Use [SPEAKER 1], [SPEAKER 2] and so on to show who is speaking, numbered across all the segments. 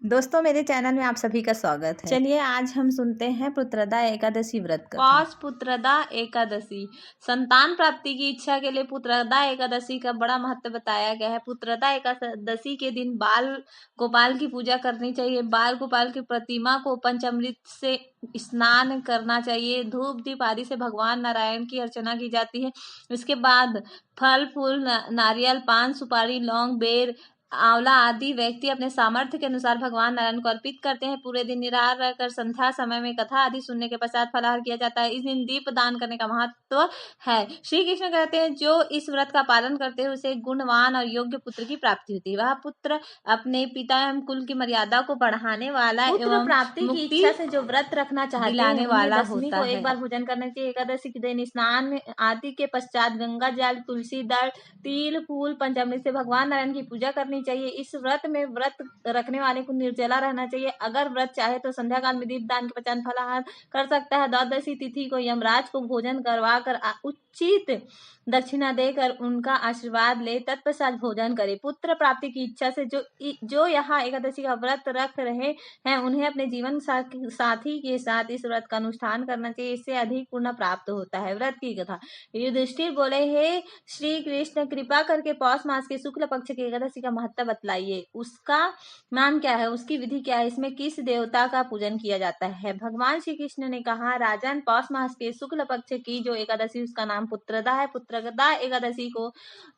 [SPEAKER 1] दोस्तों, मेरे चैनल में आप सभी का स्वागत है। चलिए आज हम सुनते हैं पुत्रदा एकादशी व्रत कथा।
[SPEAKER 2] पौष पुत्रदा एकादशी। संतान प्राप्ति की इच्छा के लिए पुत्रदा एकादशी का बड़ा महत्व बताया गया है। पुत्रदा एकादशी के दिन बाल गोपाल की पूजा करनी चाहिए। बाल गोपाल की प्रतिमा को पंचामृत से स्नान करना चाहिए। धूप दीप आदि से भगवान नारायण की अर्चना की जाती है। इसके बाद फल फूल नारियल पान सुपारी लौंग बेर आंवला आदि व्यक्ति अपने सामर्थ्य के अनुसार भगवान नारायण को अर्पित करते हैं। पूरे दिन निराहार रहकर संध्या समय में कथा आदि सुनने के पश्चात फलाहार किया जाता है। इस दिन दीप दान करने का महत्व है। श्री कृष्ण कहते हैं, जो इस व्रत का पालन करते हैं उसे गुणवान और योग्य पुत्र की प्राप्ति होती है। वह पुत्र अपने पिता एवं कुल की मर्यादा को बढ़ाने वाला
[SPEAKER 1] पुत्र प्राप्ति की इच्छा से जो व्रत रखना चाहते हैं
[SPEAKER 2] वाला
[SPEAKER 1] दशमी
[SPEAKER 2] होता
[SPEAKER 1] को
[SPEAKER 2] है।
[SPEAKER 1] एक बार भोजन करना चाहिए। एकादशी के दिन स्नान आदि के पश्चात गंगा जल तुलसी दल तिल फूल पंचामृत से भगवान नारायण की पूजा करनी चाहिए। इस व्रत में व्रत रखने वाले को निर्जला रहना चाहिए। अगर व्रत चाहे तो संध्या काल में दीप दान के पश्चात फलाहार कर सकता है। द्वादशी तिथि को यमराज को भोजन करवा कर उचित दक्षिणा देकर उनका आशीर्वाद ले, तत्पश्चात भोजन करे। पुत्र प्राप्ति की इच्छा से जो यहाँ एकादशी का व्रत रख रहे हैं उन्हें अपने जीवन साथी के साथ इस व्रत का अनुष्ठान करना चाहिए। इससे अधिक पुण्य प्राप्त होता है। व्रत की कथा। युधिष्ठिर बोले, हे श्री कृष्ण, कृपा करके पौष मास के शुक्ल पक्ष की एकादशी का महत्व बतलाइए। उसका नाम क्या है, उसकी विधि क्या है, इसमें किस देवता का पूजन किया जाता है। भगवान श्री कृष्ण ने कहा, राजन, पौष मास के शुक्ल पक्ष की जो एकादशी उसका नाम पुत्रदा है। पुत्रदा एकादशी को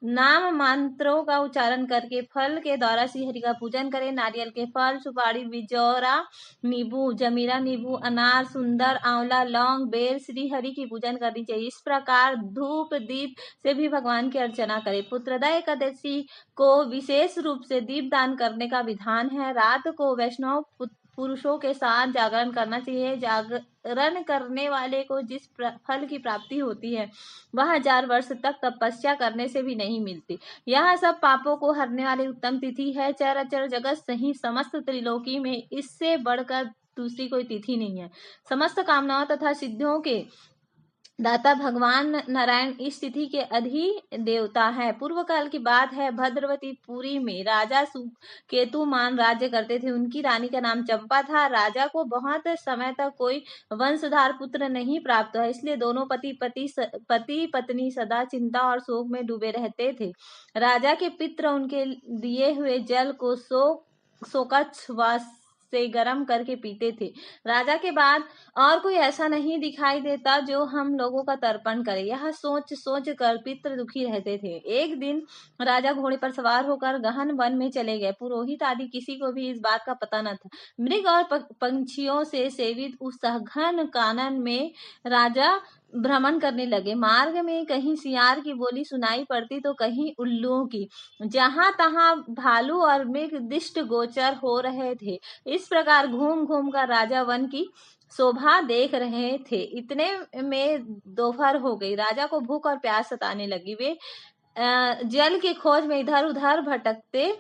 [SPEAKER 1] नाम मंत्रों का उच्चारण करके फल के द्वारा श्री हरि का पूजन करें। नारियल के फल सुपारी बिजौरा नींबू जमीरा नींबू अनार सुंदर आंवला लौंग बेर श्री हरि की पूजन करनी चाहिए। इस प्रकार धूप दीप से भी भगवान की अर्चना करें। पुत्रदा एकादशी को विशेष रूप से दीप दान करने का विधान है। रात को वैष्णव पुरुषों के साथ जागरण करना चाहिए। जागरण करने वाले को जिस फल की प्राप्ति होती है वह 1000 वर्ष तक तपस्या करने से भी नहीं मिलती। यह सब पापों को हरने वाली उत्तम तिथि है। चराचर जगत सहित समस्त त्रिलोकी में इससे बढ़कर दूसरी कोई तिथि नहीं है। समस्त कामनाओं तथा सिद्धियों के दाता भगवान नारायण इस तिथि के अधि देवता है। पूर्व काल की बात है, भद्रवती पुरी में राजा केतुमान राज्य करते थे। उनकी रानी का नाम चंपा था। राजा को बहुत समय तक कोई वंशधार पुत्र नहीं प्राप्त हुआ, इसलिए दोनों पति पत्नी सदा चिंता और शोक में डूबे रहते थे। राजा के पित्र उनके दिए हुए जल को शोकच्छ से गर्म करके पीते थे। राजा के बाद और कोई ऐसा नहीं दिखाई देता जो हम लोगों का तर्पण करे। यह सोच सोच कर पितृ दुखी रहते थे। एक दिन राजा घोड़े पर सवार होकर गहन वन में चले गए। पुरोहित आदि किसी को भी इस बात का पता न था। मृग और पंछियों से सेवित उस घन कानन में राजा भ्रमण करने लगे। मार्ग में कहीं सियार की बोली सुनाई पड़ती तो कहीं उल्लुओं की। जहां तहां भालू और मृग दृष्ट गोचर हो रहे थे। इस प्रकार घूम घूम कर राजा वन की शोभा देख रहे थे। इतने में दोपहर हो गई। राजा को भूख और प्यास सताने लगी। वे जल की खोज में इधर उधर भटकने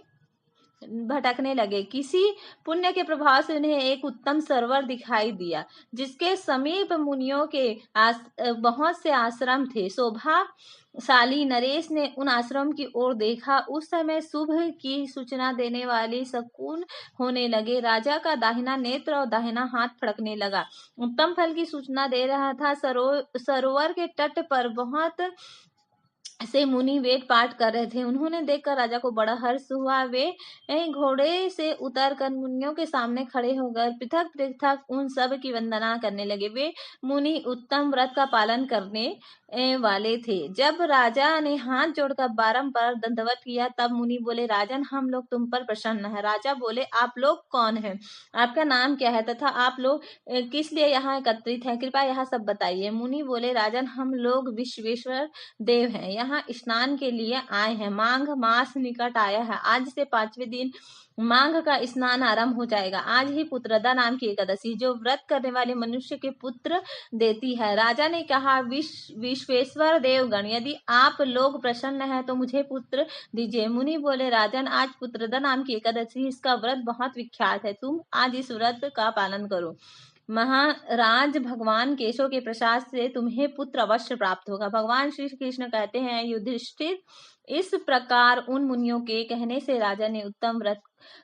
[SPEAKER 1] लगे। किसी पुण्य के प्रभाव से उन्हें एक उत्तम सरोवर दिखाई दिया, जिसके समीप मुनियों के बहुत से आश्रम थे। शोभाशाली नरेश ने उन आश्रम की ओर देखा। उस समय शुभ की सूचना देने वाली शकुन होने लगे। राजा का दाहिना नेत्र और दाहिना हाथ फड़कने लगा। उत्तम फल की सूचना दे रहा था। सरोवर के तट पर बहुत से मुनि वेद पाठ कर रहे थे। उन्होंने देखकर राजा को बड़ा हर्ष हुआ। वे घोड़े से उतरकर मुनियों के सामने खड़े होकर पृथक पृथक उन सब की वंदना करने लगे। वे मुनि उत्तम व्रत का पालन करने वाले थे। जब राजा ने हाथ जोड़कर बारंबार दंडवत किया तब मुनि बोले, राजन, हम लोग तुम पर प्रसन्न हैं। राजा बोले, आप लोग कौन हैं, आपका नाम क्या है तथा आप लोग किस लिए यहाँ एकत्रित हैं, कृपया यह सब बताइए। मुनि बोले, राजन, हम लोग विश्वेश्वर देव हैं, यहाँ स्नान के लिए आए हैं। माघ मास निकट आया है। आज से 5वें दिन माघ का स्नान आरंभ हो जाएगा। आज ही पुत्रदा नाम की एकादशी जो व्रत करने वाले मनुष्य के पुत्र देती है। राजा ने कहा, विश्वेश्वर देवगण, यदि आप लोग प्रसन्न हैं तो मुझे पुत्र दीजिए। मुनि बोले, राजन, आज पुत्रदा नाम की एकादशी, इसका व्रत बहुत विख्यात है। तुम आज इस व्रत का पालन करो। महाराज, भगवान केशव के प्रसाद से तुम्हें पुत्र अवश्य प्राप्त होगा। भगवान श्री कृष्ण कहते हैं, युधिष्ठिर, इस प्रकार उन मुनियों के कहने से राजा ने उत्तम व्रत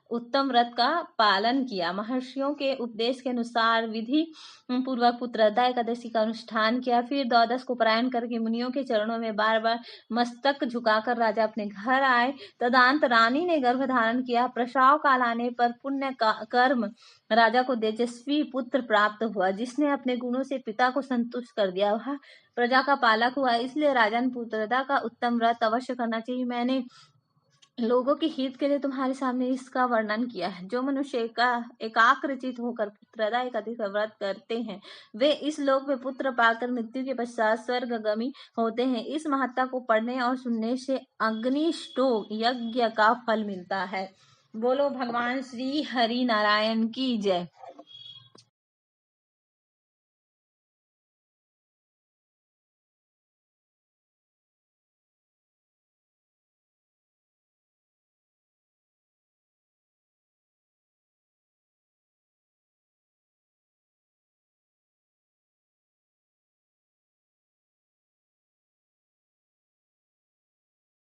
[SPEAKER 2] उत्तम व्रत का पालन किया। महर्षियों के उपदेश के अनुसार विधि पूर्वक पुत्रदा एकादशी का अनुष्ठान किया। फिर द्वादश को पारायण करके मुनियों के चरणों में बार बार मस्तक झुकाकर राजा अपने घर आए। तदंत रानी ने गर्भ धारण किया। प्रसव काल आने पर पुण्य कर्म राजा को तेजस्वी पुत्र प्राप्त हुआ, जिसने अपने गुणों से पिता को संतुष्ट कर दिया। वह प्रजा का पालक हुआ। इसलिए राजन पुत्रदा का उत्तम व्रत अवश्य करना चाहिए। मैंने लोगों के हित के लिए तुम्हारे सामने इसका वर्णन किया है। जो मनुष्य एकाग्रचित होकर पुत्रदा एकादशी का व्रत करते हैं, वे इस लोक में पुत्र पाकर मृत्यु के पश्चात स्वर्गगामी होते हैं। इस महत्ता को पढ़ने और सुनने से अग्निष्टोम यज्ञ का फल मिलता है। बोलो भगवान श्री हरि नारायण की जय।